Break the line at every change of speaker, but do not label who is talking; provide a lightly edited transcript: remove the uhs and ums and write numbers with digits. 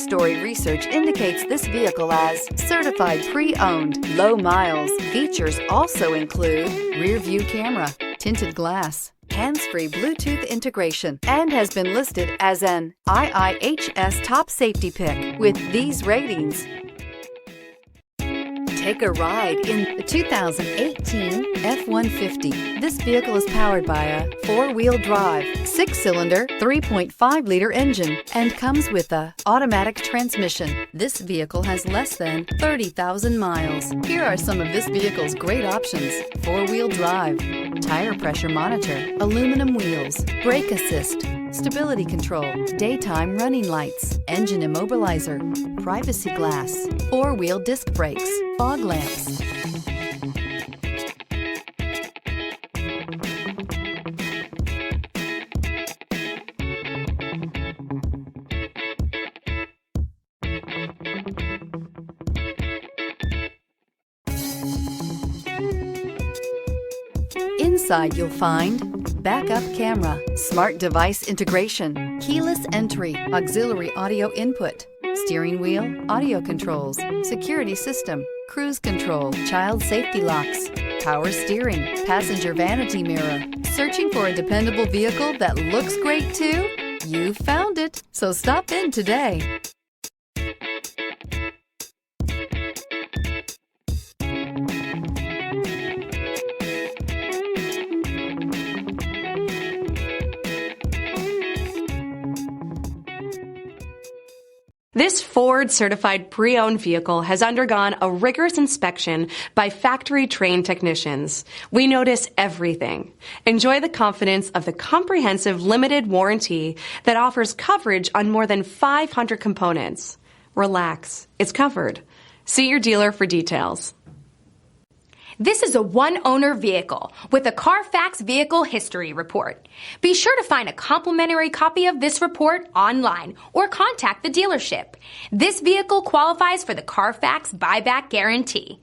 story research indicates this vehicle as certified pre-owned, low miles. Features also include rear view camera, tinted glass, hands-free Bluetooth integration, and has been listed as an IIHS top safety pick with these ratings. Take a ride in the 2018 F-150. This vehicle is powered by a 4-wheel drive, 6-cylinder, 3.5-liter engine and comes with a automatic transmission. This vehicle has less than 30,000 miles. Here are some of this vehicle's great options: 4-wheel drive, tire pressure monitor, aluminum wheels, brake assist, stability control, daytime running lights, engine immobilizer, privacy glass, 4-wheel disc brakes, fog lamps. Inside you'll find backup camera, smart device integration, keyless entry, auxiliary audio input, steering wheel audio controls, security system, cruise control, child safety locks, power steering, passenger vanity mirror. Searching for a dependable vehicle that looks great too? You found it, so stop in today.
This Ford certified pre-owned vehicle has undergone a rigorous inspection by factory-trained technicians. We notice everything. Enjoy the confidence of the comprehensive limited warranty that offers coverage on more than 500 components. Relax, it's covered. See your dealer for details.
This is a one-owner vehicle with a Carfax Vehicle History Report. Be sure to find a complimentary copy of this report online or contact the dealership. This vehicle qualifies for the Carfax Buyback Guarantee.